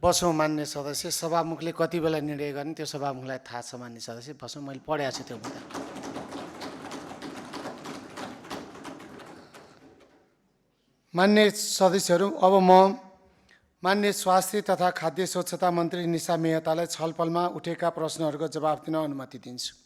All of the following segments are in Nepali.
बसौँ मान्य सदस्य। सभामुखले कति बेला निर्णय गर्ने त्यो सभामुखलाई थाहा छ मान्य सदस्य। बसौँ, मैले पढेको छु त्यो मुद्दा। मान्य सदस्यहरू, अब म मान्य स्वास्थ्य तथा खाद्य स्वच्छता मन्त्री निशा मेहतालाई छलफलमा उठेका प्रश्नहरूको जवाफ दिन अनुमति दिन्छु।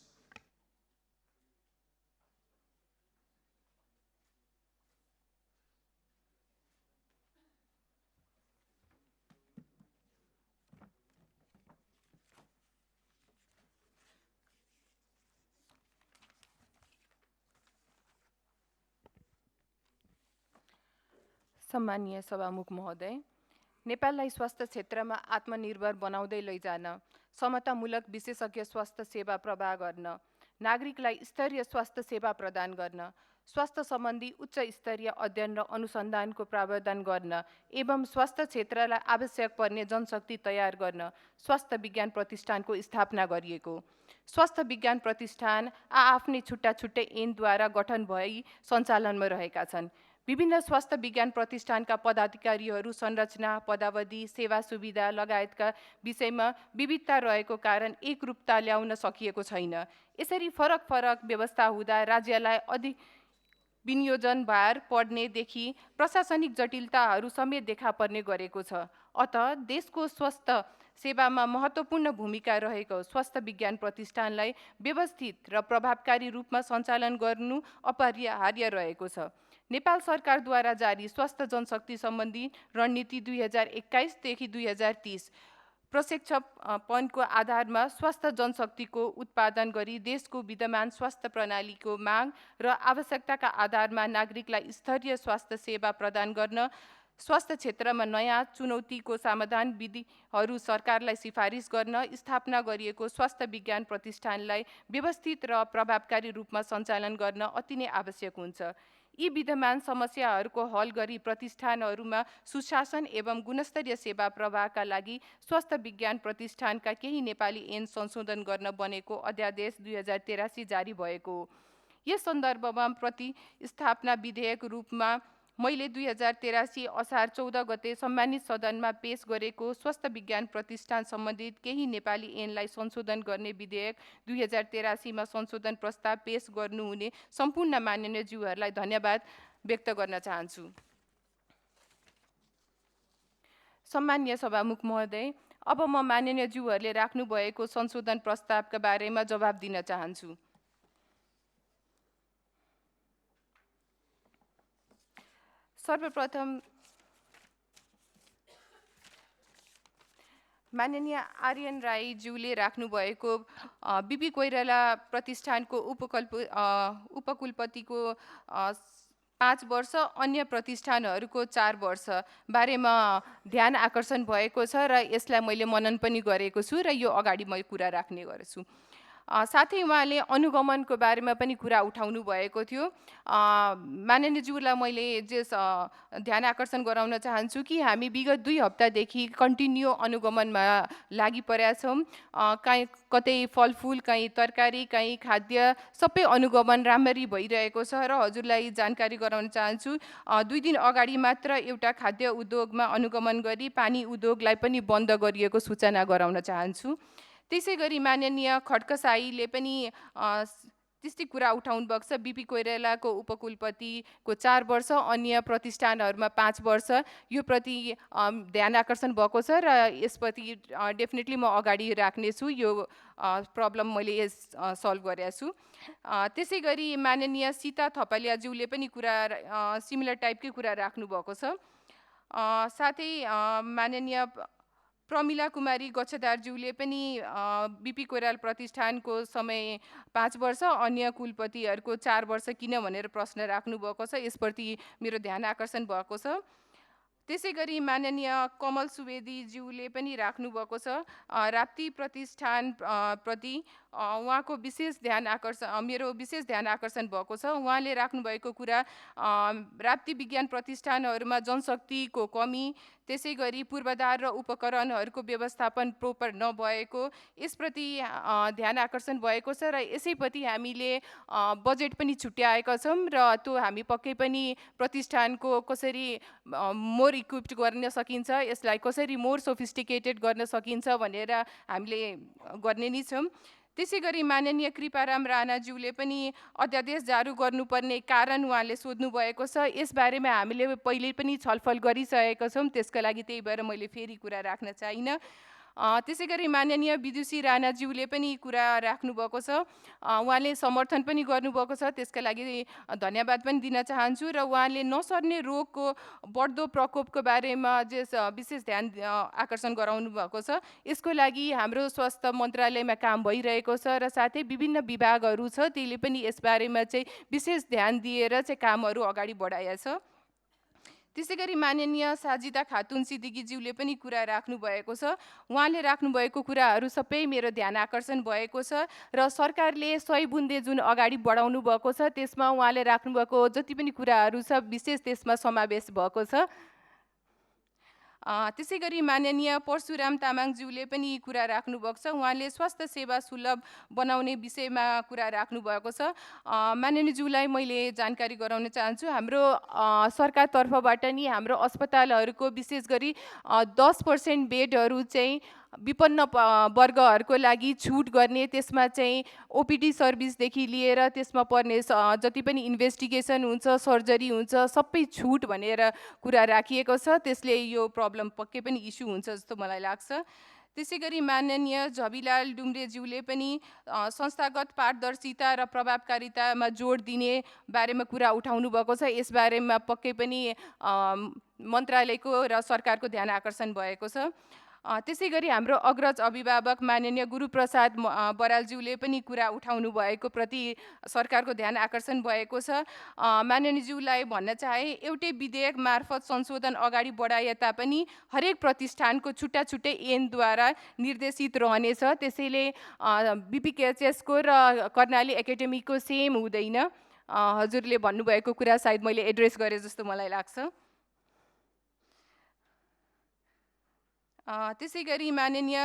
सम्मानीय सभामुख महोदय, नेपाललाई स्वास्थ्य क्षेत्रमा आत्मनिर्भर बनाउँदै लैजान, समतामूलक विशेषज्ञ स्वास्थ्य सेवा प्रवाह गर्न, नागरिकलाई स्तरीय स्वास्थ्य सेवा प्रदान गर्न, स्वास्थ्य सम्बन्धी उच्च स्तरीय अध्ययन र अनुसन्धानको प्रावधान गर्न एवं स्वास्थ्य क्षेत्रलाई आवश्यक पर्ने जनशक्ति तयार गर्न स्वास्थ्य विज्ञान प्रतिष्ठानको स्थापना गरिएको। स्वास्थ्य विज्ञान प्रतिष्ठान आफ्नै छुट्टा छुट्टै ऐनद्वारा गठन भई सञ्चालनमा रहेका छन्। विभिन्न स्वास्थ्य विज्ञान प्रतिष्ठानका पदाधिकारीहरू संरचना, पदावधि, सेवा सुविधा लगायतका विषयमा विविधता रहेको कारण एकरूपता ल्याउन सकिएको छैन। यसरी फरक फरक व्यवस्था हुँदा राज्यलाई अधिक विनियोजन भार पर्नेदेखि प्रशासनिक जटिलताहरू समेत देखा पर्ने गरेको छ। अतः देशको स्वास्थ्य सेवामा महत्त्वपूर्ण भूमिका रहेको स्वास्थ्य विज्ञान प्रतिष्ठानलाई व्यवस्थित र प्रभावकारी रूपमा सञ्चालन गर्नु अपरिहार्य रहेको छ। नेपाल सरकारद्वारा जारी स्वास्थ्य जनशक्ति सम्बन्धी रणनीति 2021 देखि 2030 प्रशिक्षणको आधारमा स्वास्थ्य जनशक्तिको उत्पादन गरी देशको विद्यमान स्वास्थ्य प्रणालीको माग र आवश्यकताका आधारमा नागरिकलाई स्तरीय स्वास्थ्य सेवा प्रदान गर्न, स्वास्थ्य क्षेत्रमा नयाँ चुनौतीको समाधान विधिहरू सरकारलाई सिफारिस गर्न स्थापना गरिएको स्वास्थ्य विज्ञान प्रतिष्ठानलाई व्यवस्थित र प्रभावकारी रूपमा सञ्चालन गर्न अति नै आवश्यक हुन्छ। यी विद्यमान समस्याहरूको हल गरी प्रतिष्ठानहरूमा सुशासन एवं गुणस्तरीय सेवा प्रवाहका लागि स्वास्थ्य विज्ञान प्रतिष्ठानका केही नेपाली ऐन संशोधन गर्न बनेको अध्यादेश 2083 जारी भएको हो। यस सन्दर्भमा प्रतिस्थापना विधेयक रूपमा मैले 2083 असार 14 गते सम्मानित सदनमा पेश गरेको स्वास्थ्य विज्ञान प्रतिष्ठान सम्बन्धित केही नेपाली ऐनलाई संशोधन गर्ने विधेयक 2083 मा संशोधन प्रस्ताव पेश गर्नुहुने सम्पूर्ण माननीयज्यूहरूलाई धन्यवाद व्यक्त गर्न चाहन्छु। सम्मानीय सभामुख महोदय, अब म माननीयज्यूहरूले राख्नु भएको संशोधन प्रस्तावका बारेमा जवाब दिन चाहन्छु। सर्वप्रथम माननीय आर्यन राईज्यूले राख्नुभएको बीपी कोइराला प्रतिष्ठानको उपकुलपतिको 5 वर्ष, अन्य प्रतिष्ठानहरूको 4 वर्ष बारेमा ध्यान आकर्षण भएको छ र यसलाई मैले मनन पनि गरेको छु र यो अगाडि म कुरा राख्ने गर्छु। साथै उहाँले अनुगमनको बारेमा पनि कुरा उठाउनु भएको थियो। माननीयज्यूलाई मैले ध्यान आकर्षण गराउन चाहन्छु कि हामी विगत 2 हप्तादेखि कन्टिन्यू अनुगमनमा लागि परेका छौँ। कहीँ कतै फलफुल, कहीँ तरकारी, कहीँ खाद्य सबै अनुगमन राम्ररी भइरहेको छ र हजुरलाई जानकारी गराउन चाहन्छु 2 दिन अगाडि मात्र एउटा खाद्य उद्योगमा अनुगमन गरी पानी उद्योगलाई पनि बन्द गरिएको सूचना गराउन चाहन्छु। त्यसै गरी माननीय खड्कसाईले पनि त्यस्तै कुरा उठाउनु भएको छ। बीपी कोइरालाको उपकुलपतिको 4 वर्ष, अन्य प्रतिष्ठानहरूमा 5 वर्ष, यो प्रति ध्यान आकर्षण भएको छ र यसप्रति डेफिनेटली म अगाडि राख्नेछु। यो प्रब्लम मैले सल्भ गरेको छु। त्यसै गरी माननीय सीता थपलियाज्यूले पनि कुरा सिमिलर टाइपकै कुरा राख्नु भएको छ। साथै माननीय प्रमिला कुमारी गच्छदारज्यूले पनि बीपी कोइराला प्रतिष्ठानको समय 5 वर्ष, अन्य कुलपतिहरूको 4 वर्ष किन भनेर प्रश्न राख्नु भएको छ। यसप्रति मेरो ध्यान आकर्षण भएको छ। त्यसै गरी माननीय कमल सुवेदीज्यूले पनि राख्नु भएको छ राप्ती प्रतिष्ठान प्रति उहाँको विशेष ध्यान आकर्षण, मेरो विशेष ध्यान आकर्षण भएको छ। उहाँले राख्नु भएको कुरा राप्ती विज्ञान प्रतिष्ठानहरूमा जनशक्तिको कमी, त्यसै गरी पूर्वाधार र उपकरणहरूको व्यवस्थापन प्रोपर नभएको यसप्रति ध्यान आकर्षण भएको छ र यसैप्रति हामीले बजेट पनि छुट्याएका छौँ र त्यो हामी पक्कै पनि प्रतिष्ठानको कसरी मोर इक्विप्ड गर्न सकिन्छ, यसलाई कसरी मोर सोफिस्टिकेटेड गर्न सकिन्छ भनेर हामीले गर्ने नै छौँ। त्यसै गरी माननीय कृपाराम राणाज्यूले पनि अध्यादेश जारी गर्नुपर्ने कारण उहाँले सोध्नु भएको छ। यसबारेमा हामीले पहिले पनि छलफल गरिसकेका छौँ, त्यसका लागि त्यही भएर मैले फेरि कुरा राख्न चाहिनँ। त्यसै गरी माननीय विदुषी राणाज्यूले पनि कुरा राख्नुभएको छ, उहाँले समर्थन पनि गर्नुभएको छ, त्यसका लागि धन्यवाद पनि दिन चाहन्छु। र उहाँले नसर्ने रोगको बढ्दो प्रकोपको बारेमा विशेष ध्यान आकर्षण गराउनु भएको छ। यसको लागि हाम्रो स्वास्थ्य मन्त्रालयमा काम भइरहेको छ र साथै विभिन्न विभागहरू छ, त्यसले पनि यसबारेमा चाहिँ विशेष ध्यान दिएर चाहिँ कामहरू अगाडि बढाएको छ। त्यसै गरी माननीय साजिदा खातुन सिद्दिकीज्यूले पनि कुरा राख्नुभएको छ। उहाँले राख्नुभएको कुराहरू सबै मेरो ध्यान आकर्षण भएको छ र सरकारले 100 बुन्दे जुन अगाडि बढाउनु भएको छ त्यसमा उहाँले राख्नुभएको जति पनि कुराहरू छ विशेष त्यसमा समावेश भएको छ। त्यसै गरी माननीय परशुराम तामाङज्यूले पनि कुरा राख्नुभएको छ। उहाँले स्वास्थ्य सेवा सुलभ बनाउने विषयमा कुरा राख्नुभएको छ। माननीयज्यूलाई मैले जानकारी गराउन चाहन्छु, हाम्रो सरकार तर्फबाट नि हाम्रो अस्पतालहरूको विशेष गरी 10% बेडहरू चाहिँ विपन्न वर्गहरूको लागि छुट गर्ने, त्यसमा चाहिँ ओपिडी सर्भिसदेखि लिएर त्यसमा पर्ने जति पनि इन्भेस्टिगेसन हुन्छ, सर्जरी हुन्छ, सबै छुट भनेर कुरा राखिएको छ। त्यसले यो प्रब्लम पक्कै पनि इस्यु हुन्छ जस्तो मलाई लाग्छ। त्यसै गरी माननीय झबिलाल डुम्रेज्यूले पनि संस्थागत पारदर्शिता र प्रभावकारितामा जोड दिने बारेमा कुरा उठाउनु भएको छ। यसबारेमा पक्कै पनि मन्त्रालयको र सरकारको ध्यान आकर्षण भएको छ। त्यसै गरी हाम्रो अग्रज अभिभावक माननीय गुरुप्रसाद बरालज्यूले पनि कुरा उठाउनु भएको प्रति सरकारको ध्यान आकर्षण भएको छ। माननीयज्यूलाई भन्न चाहे, एउटै विधेयक मार्फत संशोधन अगाडि बढाए तापनि हरेक प्रतिष्ठानको छुट्टा छुट्टै ऐनद्वारा निर्देशित रहनेछ। त्यसैले बिपिकेएचएसको र कर्णाली एकाडेमीको सेम हुँदैन। हजुरले भन्नुभएको कुरा सायद मैले एड्रेस गरेँ जस्तो मलाई लाग्छ। त्यसै गरी माननीय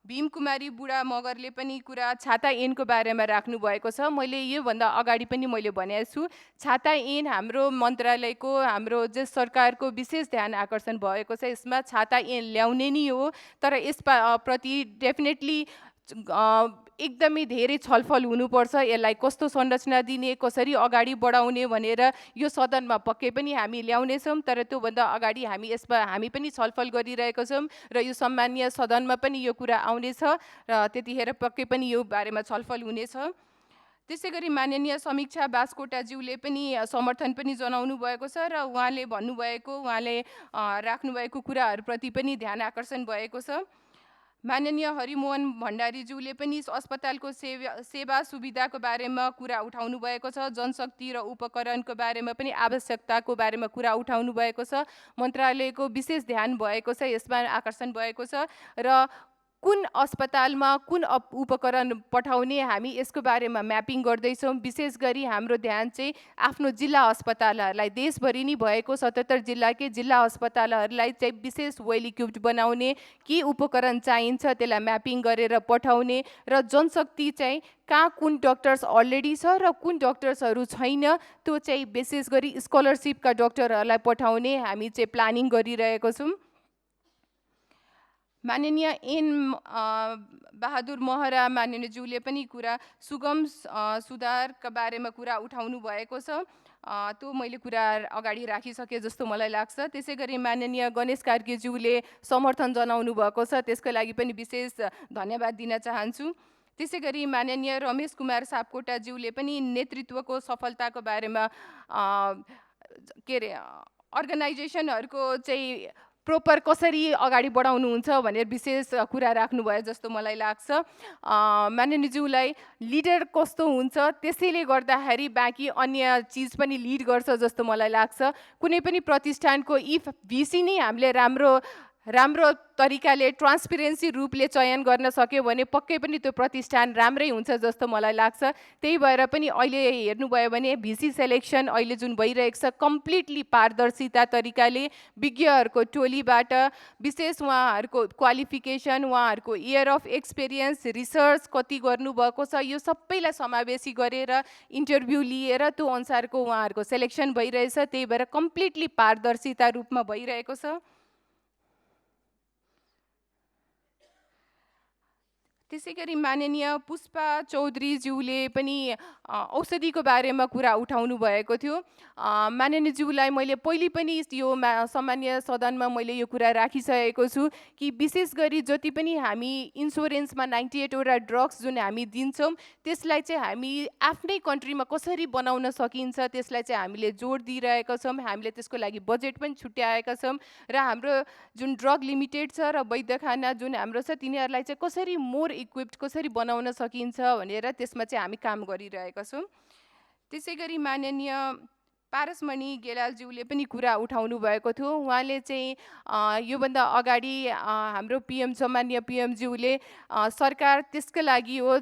भीमकुमारी बुढा मगरले पनि कुरा छाता ऐनको बारेमा राख्नुभएको छ। मैले योभन्दा अगाडि पनि मैले भनेको छु, छाता ऐन हाम्रो मन्त्रालयको, हाम्रो सरकारको विशेष ध्यान आकर्षण भएको छ। यसमा छाता ऐन ल्याउने नै हो, तर यसप्रति डेफिनेटली एकदमै धेरै छलफल हुनुपर्छ। यसलाई कस्तो संरचना दिने, कसरी अगाडि बढाउने भनेर यो सदनमा पक्कै पनि हामी ल्याउनेछौँ, तर त्योभन्दा अगाडि हामी पनि छलफल गरिरहेका छौँ र यो सम्मानीय सदनमा पनि यो कुरा आउनेछ र त्यतिखेर पक्कै पनि यो बारेमा छलफल हुनेछ। त्यसै गरी माननीय समीक्षा बास्कोटाज्यूले पनि समर्थन पनि जनाउनु भएको छ र उहाँले राख्नुभएको कुराहरूप्रति पनि ध्यान आकर्षण भएको छ। माननीय हरिमोहन भण्डारीज्यूले पनि अस्पतालको सेवा सुविधाको बारेमा कुरा उठाउनु भएको छ। जनशक्ति र उपकरणको बारेमा पनि आवश्यकताको बारेमा कुरा उठाउनु भएको छ। मन्त्रालयको विशेष ध्यान भएको छ, यसमा आकर्षण भएको छ र कुन अस्पतालमा कुन उपकरण पठाउने हामी यसको बारेमा म्यापिङ गर्दैछौँ। विशेष गरी हाम्रो ध्यान चाहिँ आफ्नो जिल्ला अस्पतालहरूलाई, देशभरि नै भएको 77 जिल्लाकै जिल्ला अस्पतालहरूलाई चाहिँ विशेष वेल इक्विप्ड बनाउने, के उपकरण चाहिन्छ त्यसलाई म्यापिङ गरेर पठाउने र जनशक्ति चाहिँ कहाँ कुन डक्टर्स अलरेडी छ र कुन डक्टर्सहरू छैन, त्यो चाहिँ विशेष गरी स्कलरसिपका डक्टरहरूलाई पठाउने हामी चाहिँ प्लानिङ गरिरहेको छौँ। माननीय एन बहादुर महरा माननीयज्यूले पनि कुरा सुगम सुधारका बारेमा कुरा उठाउनु भएको छ। त्यो मैले कुरा अगाडि राखिसकेँ जस्तो मलाई लाग्छ। त्यसै गरी माननीय गणेश कार्कीज्यूले समर्थन जनाउनु भएको छ, त्यसको लागि पनि विशेष धन्यवाद दिन चाहन्छु। त्यसै गरी माननीय रमेश कुमार सापकोटाज्यूले पनि नेतृत्वको सफलताको बारेमा अर्गनाइजेसनहरूको चाहिँ प्रोपर कसरी अगाडि बढाउनुहुन्छ भनेर विशेष कुरा राख्नुभयो जस्तो मलाई लाग्छ। माननीयज्यूलाई लिडर कस्तो हुन्छ त्यसैले गर्दाखेरि बाँकी अन्य चिज पनि लिड गर्छ जस्तो मलाई लाग्छ। कुनै पनि प्रतिष्ठानको इफ भिसी नै हामीले राम्रो राम्रो तरिकाले ट्रान्सपेरेन्सी रूपले चयन गर्न सक्यो भने पक्कै पनि त्यो प्रतिष्ठान राम्रै हुन्छ जस्तो मलाई लाग्छ। त्यही भएर पनि अहिले हेर्नुभयो भने भिसी सेलेक्सन अहिले जुन भइरहेको छ कम्प्लिटली पारदर्शिता तरिकाले विज्ञहरूको टोलीबाट विशेष उहाँहरूको क्वालिफिकेसन, उहाँहरूको इयर अफ एक्सपिरियन्स, रिसर्च कति गर्नुभएको छ, यो सबैलाई समावेशी गरेर इन्टरभ्यू लिएर त्यो अनुसारको उहाँहरूको सेलेक्सन भइरहेछ। त्यही भएर कम्प्लिटली पारदर्शिता रूपमा भइरहेको छ। त्यसै गरी माननीय पुष्पा चौधरीज्यूले पनि औषधिको बारेमा कुरा उठाउनु भएको थियो। माननीयज्यूलाई मैले पहिले पनि यो सामान्य सदनमा मैले यो कुरा राखिसकेको छु कि विशेष गरी जति पनि हामी इन्सुरेन्समा 98 वटा ड्रग्स जुन हामी दिन्छौँ त्यसलाई चाहिँ हामी आफ्नै कन्ट्रीमा कसरी बनाउन सकिन्छ त्यसलाई चाहिँ हामीले जोड दिइरहेका छौँ। हामीले त्यसको लागि बजेट पनि छुट्याएका छौँ र हाम्रो जुन ड्रग लिमिटेड छ र वैद्यखाना जुन हाम्रो छ तिनीहरूलाई चाहिँ कसरी मोर इक्विप्ड कसरी बनाउन सकिन्छ भनेर त्यसमा चाहिँ हामी काम गरिरहेका छौँ। त्यसै गरी माननीय पारसमणि गेलालज्यूले पनि कुरा उठाउनु भएको थियो। उहाँले चाहिँ योभन्दा अगाडि हाम्रो सामान्य पिएमज्यूले सरकार त्यसको लागि हो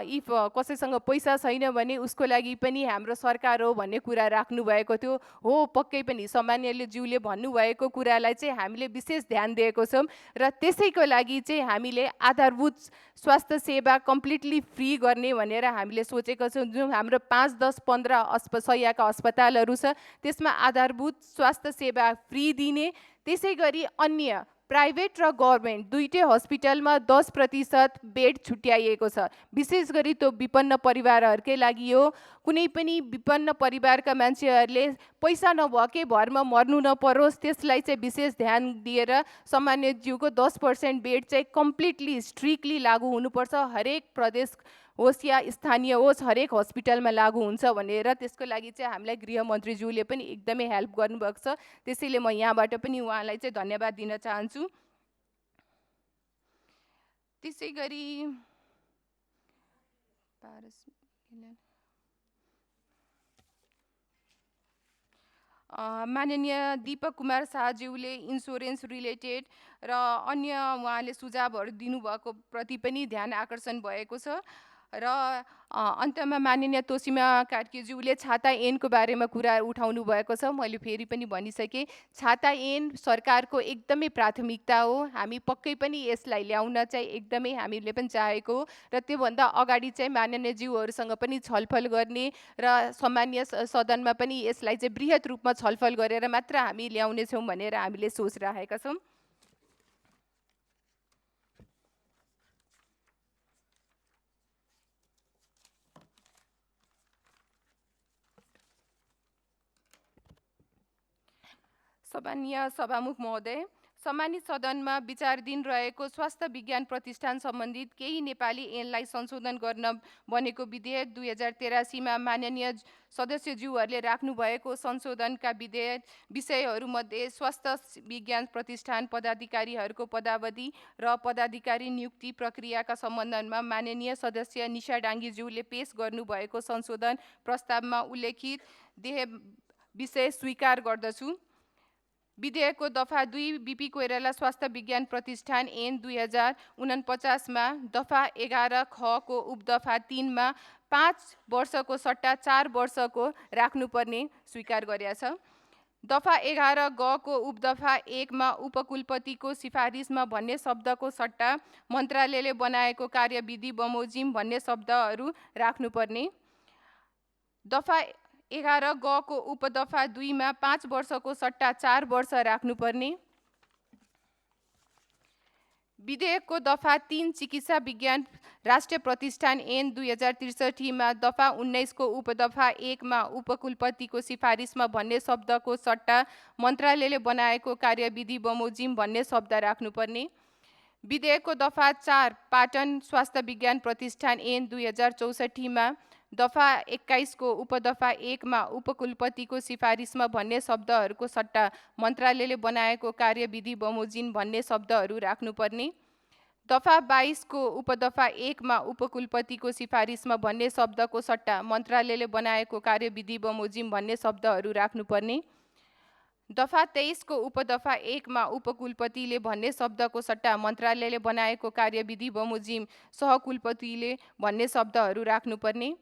इफ कसैसँग पैसा छैन भने उसको लागि पनि हाम्रो सरकार हो भन्ने कुरा राख्नुभएको थियो। हो, पक्कै पनि सामान्यले ज्यूले भन्नुभएको कुरालाई चाहिँ हामीले विशेष ध्यान दिएको छौँ र त्यसैको लागि चाहिँ हामीले आधारभूत स्वास्थ्य सेवा कम्प्लिटली फ्री गर्ने भनेर हामीले सोचेको छौँ। जुन हाम्रो 5, 10, 15 शय्याका अस्पतालहरू छ त्यसमा आधारभूत स्वास्थ्य सेवा फ्री दिने। त्यसै गरी अन्य प्राइभेट र गभर्मेन्ट दुईटै हस्पिटलमा 10% बेड छुट्याइएको छ। विशेष गरी त्यो विपन्न परिवारहरूकै लागि हो। कुनै पनि विपन्न परिवारका मान्छेहरूले पैसा नभएकै भरमा मर्नु नपरोस् त्यसलाई चाहिँ विशेष ध्यान दिएर सामान्यज्यूको 10% बेड चाहिँ कम्प्लिटली स्ट्रिक्टली लागू हुनुपर्छ। हरेक प्रदेश होस् या स्थानीय होस् हरेक हस्पिटलमा लागू हुन्छ भनेर त्यसको लागि चाहिँ हामीलाई गृहमन्त्रीज्यूले पनि एकदमै हेल्प गर्नुभएको छ। त्यसैले म यहाँबाट पनि उहाँलाई चाहिँ धन्यवाद दिन चाहन्छु। त्यसै गरी माननीय दीपक कुमार शाहज्यूले इन्सुरेन्स रिलेटेड र अन्य उहाँले सुझावहरू दिनुभएको प्रति पनि ध्यान आकर्षण भएको छ। र अन्तमा माननीय तोसीमा कार्कीज्यूले छाता ऐनको बारेमा कुरा उठाउनु भएको छ। मैले फेरि पनि भनिसकेँ, छाता ऐन सरकारको एकदमै प्राथमिकता हो। हामी पक्कै पनि यसलाई ल्याउन चाहिँ एकदमै हामीले पनि चाहेको हो र त्योभन्दा अगाडि चाहिँ माननीयज्यूहरूसँग पनि छलफल गर्ने र सामान्य सदनमा पनि यसलाई चाहिँ बृहत रूपमा छलफल गरेर मात्र हामी ल्याउनेछौँ भनेर हामीले सोच राखेका छौँ। सम्माननीय सभामुख महोदय, सम्मानित सदनमा विचाराधीन रहेको स्वास्थ्य विज्ञान प्रतिष्ठान सम्बन्धित केही नेपाली ऐनलाई संशोधन गर्न बनेको विधेयक 2083 माननीय सदस्यज्यूहरूले राख्नुभएको संशोधनका विषयहरूमध्ये स्वास्थ्य विज्ञान प्रतिष्ठान पदाधिकारीहरूको पदावधि र पदाधिकारी नियुक्ति प्रक्रियाका सम्बन्धमा माननीय सदस्य निशा डाङ्गीज्यूले पेश गर्नुभएको संशोधन प्रस्तावमा उल्लेखित विषय स्वीकार गर्दछु। विधेयकको दफा 2 बीपी कोइराला स्वास्थ्य विज्ञान प्रतिष्ठान ऐन 2049 मा दफा 11 ख को उपदफा 3 मा 5 वर्षको सट्टा 4 वर्षको राख्नुपर्ने स्वीकार गरेका छ। दफा 11 ग को उपदफा 1 मा उपकुलपतिको सिफारिसमा भन्ने शब्दको सट्टा मन्त्रालयले बनाएको कार्यविधि बमोजिम भन्ने शब्दहरू राख्नुपर्ने। दफा 11 ग को उपदफा 2 मा 5 वर्षको सट्टा 4 वर्ष राख्नुपर्ने। विधेयकको दफा 3 चिकित्सा विज्ञान राष्ट्रिय प्रतिष्ठान ऐन 2063 मा दफा 19 को उपदफा 1 मा उपकुलपतिको सिफारिसमा भन्ने शब्दको सट्टा मन्त्रालयले बनाएको कार्यविधि बमोजिम भन्ने शब्द राख्नुपर्ने। विधेयकको दफा 4 पाटन स्वास्थ्य विज्ञान प्रतिष्ठान ऐन 2064 मा दफा 21 को उपदफा 1 मा उपकुलपतिको सिफारिसमा भन्ने शब्दहरूको सट्टा मन्त्रालयले बनाएको कार्यविधि बमोजिम भन्ने शब्दहरू राख्नुपर्ने। दफा 22 को उपदफा 1 मा उपकुलपतिको सिफारिसमा भन्ने शब्दको सट्टा मन्त्रालयले बनाएको कार्यविधि बमोजिम भन्ने शब्दहरू राख्नुपर्ने। दफा 23 को उपदफा 1 मा उपकुलपतिले भन्ने शब्दको सट्टा मन्त्रालयले बनाएको कार्यविधि बमोजिम सहकुलपतिले भन्ने शब्दहरू राख्नुपर्ने।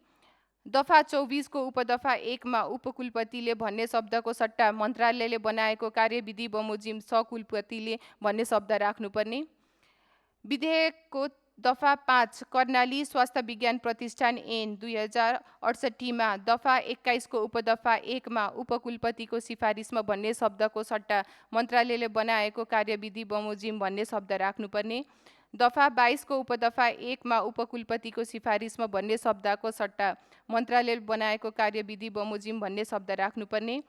दफा 24 को उपदफा 1 मा उपकुलपतिले भन्ने शब्दको सट्टा मन्त्रालयले बनाएको कार्यविधि बमोजिम सहकुलपतिले भन्ने शब्द राख्नुपर्ने। विधेयकको दफा 5 कर्णाली स्वास्थ्य विज्ञान प्रतिष्ठान ऐन 2068 मा दफा 21 को उपदफा 1 मा उपकुलपतिको सिफारिसमा भन्ने शब्दको सट्टा मन्त्रालयले बनाएको कार्यविधि बमोजिम भन्ने शब्द राख्नुपर्ने। दफा 22 को उपदफा 1 मा उपकुलपतिको सिफारिसमा भन्ने शब्दको सट्टा मन्त्रालयले बनाएको कार्यविधि बमोजिम भन्ने शब्द राख्नुपर्ने।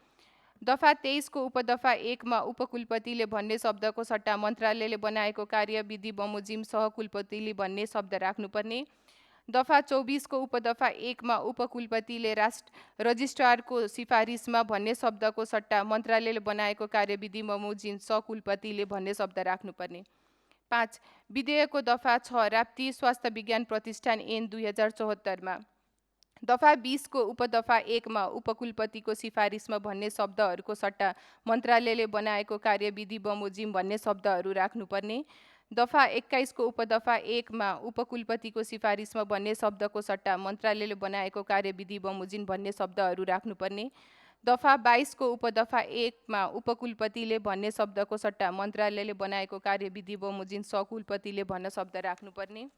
दफा 23 को उपदफा 1 मा उपकुलपतिले भन्ने शब्दको सट्टा मन्त्रालयले बनाएको कार्यविधि बमोजिम सहकुलपतिले भन्ने शब्द राख्नुपर्ने। दफा 24 को उपदफा 1 मा उपकुलपतिले रजिस्ट्रारको सिफारिसमा भन्ने शब्दको सट्टा मन्त्रालयले बनाएको कार्यविधि बमोजिम सहकुलपतिले भन्ने शब्द राख्नुपर्ने। 5 विधेयकको दफा 6 राप्ती स्वास्थ्य विज्ञान प्रतिष्ठान ऐन 2074 मा दफा 20 को उपदफा 1 मा उपकुलपतिको सिफारिसमा भन्ने शब्दहरूको सट्टा मन्त्रालयले बनाएको कार्यविधि बमोजिम भन्ने शब्दहरू राख्नुपर्ने। दफा 21 को उपदफा 1 मा उपकुलपतिको सिफारिसमा भन्ने शब्दको सट्टा मन्त्रालयले बनाएको कार्यविधि बमोजिम भन्ने शब्दहरू राख्नुपर्ने। दफा 22 को उपदफा 1 मा उपकुलपतिले भन्ने शब्दको सट्टा मन्त्रालयले बनाएको कार्यविधि बमोजिम सहकुलपतिले भन्न शब्द राख्नुपर्ने।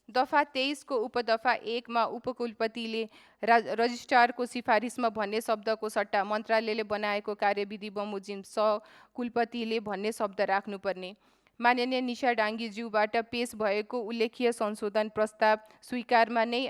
दफा 23 को उपदफा 1 मा उपकुलपतिले रजिस्ट्रारको सिफारिसमा भन्ने शब्दको सट्टा मन्त्रालयले बनाएको कार्यविधि बमोजिम सहकुलपतिले भन्ने शब्द राख्नुपर्ने। माननीय निशा डाङ्गीज्यूबाट पेश भएको उल्लेखीय संशोधन प्रस्ताव स्वीकारमा नै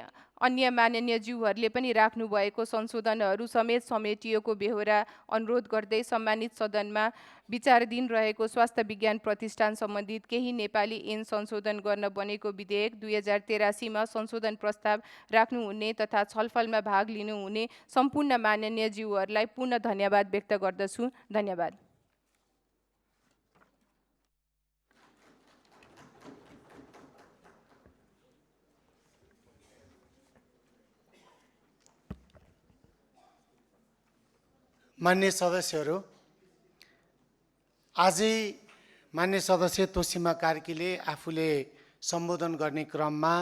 अन्य माननीय ज्यूहरूले पनि राख्नुभएको संशोधनहरू समेत समेटिएको बेहोरा अनुरोध गर्दै सम्मानित सदनमा विचाराधीन रहेको स्वास्थ्य विज्ञान प्रतिष्ठान सम्बन्धित केही नेपाली ऐन संशोधन गर्न बनेको विधेयक 2083 मा संशोधन प्रस्ताव राख्नुहुने तथा छलफलमा भाग लिनुहुने सम्पूर्ण माननीय ज्यूहरूलाई पुनः धन्यवाद व्यक्त गर्दछु। धन्यवाद। मान्य सदस्यहरू, आजै मान्य सदस्य तोसीमा कार्कीले आफूले सम्बोधन गर्ने क्रममा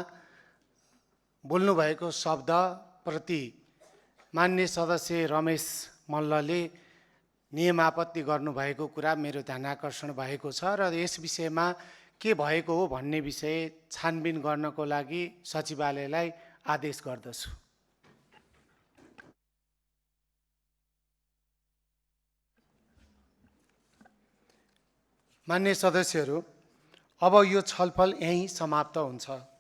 बोल्नुभएको शब्दप्रति मान्य सदस्य रमेश मल्लले नियमापत्ति गर्नुभएको कुरा मेरो ध्यान आकर्षण भएको छ र यस विषयमा के भएको हो भन्ने विषय छानबिन गर्नको लागि सचिवालयलाई आदेश गर्दछु। मान्य सदस्यहरू, अब यो छलफल यहीँ समाप्त हुन्छ।